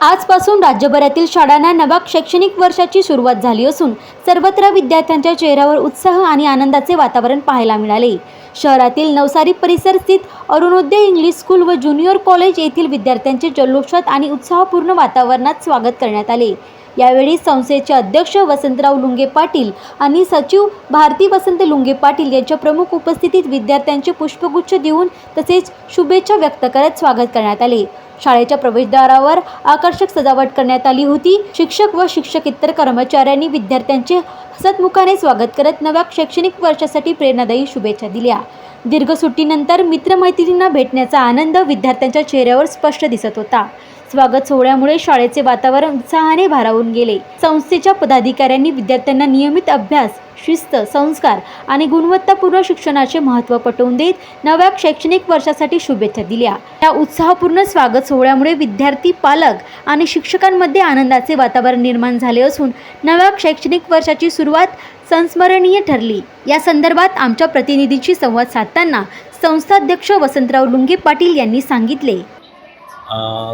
आजपासून राज्यभरातील शाळांना नव्या शैक्षणिक वर्षाची सुरुवात झाली असून सर्वत्र विद्यार्थ्यांच्या चेहऱ्यावर उत्साह आणि आनंदाचे वातावरण पाहायला मिळाले। शहरातील नवसारी परिसर स्थित अरुणोदय इंग्लिश स्कूल व ज्युनियर कॉलेज येथील विद्यार्थ्यांचे जल्लोषात आणि उत्साहपूर्ण वातावरणात स्वागत करण्यात आले। यावेळी संस्थेचे अध्यक्ष वसंतराव लुंगे पाटील आणि सचिव भारती वसंत लुंगे पाटील यांच्या प्रमुख उपस्थितीत विद्यार्थ्यांचे पुष्पगुच्छ देऊन तसेच शुभेच्छा व्यक्त करत स्वागत करण्यात आले। शाळेच्या प्रवेशद्वारावर आकर्षक सजावट करण्यात आली होती। शिक्षक व शिक्षकेतर कर्मचाऱ्यांनी विद्यार्थ्यांचे हसतमुखाने स्वागत करत नव्या शैक्षणिक वर्षासाठी प्रेरणादायी शुभेच्छा दिल्या। दीर्घ सुट्टीनंतर मित्रमैत्रिणींना भेटण्याचा आनंद विद्यार्थ्यांच्या चेहऱ्यावर स्पष्ट दिसत होता। स्वागत सोहळ्यामुळे शाळेचे वातावरण उत्साहाने भारावून गेले। संस्थेच्या पदाधिकाऱ्यांनी विद्यार्थ्यांना नियमित अभ्यास, शिस्त, संस्कार आणि गुणवत्तापूर्ण शिक्षणाचे महत्त्व पटवून देत नव्या शैक्षणिक वर्षासाठी शुभेच्छा दिल्या। या उत्साहपूर्ण स्वागत सोहळ्यामुळे विद्यार्थी, पालक आणि शिक्षकांमध्ये आनंदाचे वातावरण निर्माण झाले असून नव्या शैक्षणिक वर्षाची सुरुवात संस्मरणीय ठरली। या संदर्भात आमच्या प्रतिनिधींशी संवाद साधताना संस्थाध्यक्ष वसंतराव लुंगे पाटील यांनी सांगितले।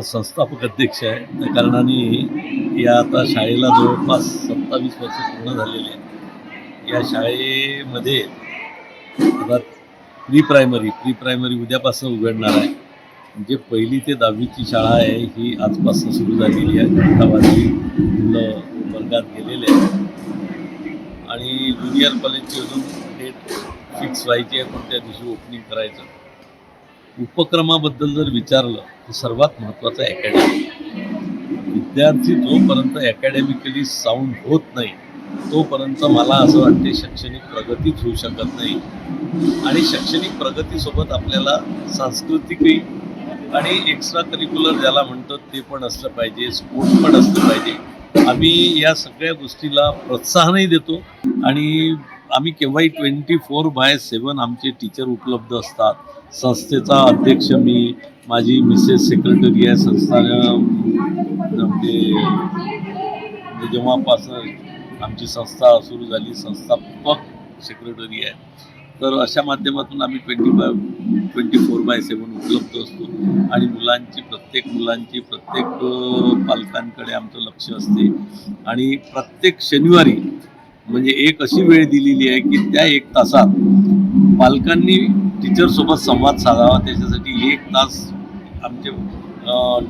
संस्थापक अध्यक्ष आहे, त्या कारणाने या आता शाळेला जवळपास 27 वर्ष पूर्ण झालेली आहे। या शाळेमध्ये आता प्री प्रायमरी उद्यापासून उघडणार आहे। म्हणजे 1ली ते 10वीची शाळा आहे ही आजपासून सुरू झालेली आहे। घंटावाजली मुलं वर्गात गेलेले आहेत आणि ज्युनियर कॉलेजची अजून डेट फिक्स व्हायची आहे, पण त्या दिवशी ओपनिंग करायचं। उपक्रमाबद्दल जर विचारलं तर सर्वात महत्त्वाचं अकॅडमी। विद्यार्थी जोपर्यंत अकॅडमिकली साऊंड होत नाही तोपर्यंत मला असं वाटते शैक्षणिक प्रगतीच होऊ शकत नाही। आणि शैक्षणिक प्रगतीसोबत आपल्याला सांस्कृतिकही आणि एक्स्ट्रा करिक्युलर ज्याला म्हणतो ते पण असलं पाहिजे, स्पोर्ट पण असलं पाहिजे। आम्ही या सगळ्या गोष्टीला प्रोत्साहनही देतो आणि आम्ही केव्हाही 24/7 आमचे टीचर उपलब्ध असतात। संस्थेचा अध्यक्ष मी, माझी मिसेस सेक्रेटरी आहे संस्था म्हणजे जेव्हापासून आमची संस्था सुरू झाली संस्थापक सेक्रेटरी आहे। तर अशा माध्यमातून आम्ही 24/7 उपलब्ध असतो आणि प्रत्येक मुलांची पालकांकडे आमचं लक्ष असते आणि प्रत्येक शनिवारी म्हणजे एक अशी वेळ दिलेली आहे की त्या 1 तासात पालकांनी टीचरसोबत संवाद साधावा। त्याच्यासाठी 1 तास आमचे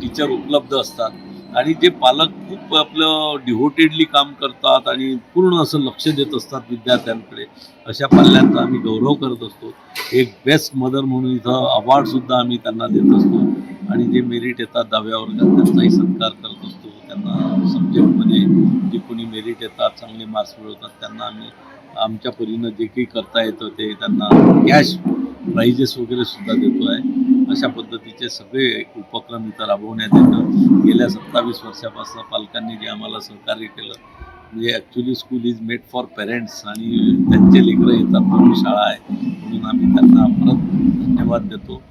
टीचर उपलब्ध असतात आणि जे पालक खूप आपलं डिव्होटेडली काम करतात आणि पूर्ण असं लक्ष देत असतात विद्यार्थ्यांकडे, अशा पाल्यांचा आम्ही गौरव करत असतो। एक बेस्ट मदर म्हणून इथं अवॉर्डसुद्धा आम्ही त्यांना देत असतो आणि जे मेरिट येतात 10व्या वर्गात त्यांचाही सत्कार करत असतो। त्यांना सब्जेक्टमध्ये जे कोणी मेरिट येतात, चांगले मार्क्स मिळवतात त्यांना आम्ही आमच्या परीनं जे काही करता येतं ते त्यांना कॅश प्राइजेस वगैरे सुद्धा देतो आहे। अशा पद्धतीचे सगळे उपक्रम इथं राबवण्यात येतं। गेल्या 27 वर्षापासून पालकांनी जे आम्हाला सहकार्य केलं, म्हणजे actually school is made for parents आणि त्यांचे लेकरं येतात म्हणून शाळा आहे, म्हणून आम्ही त्यांना परत धन्यवाद देतो।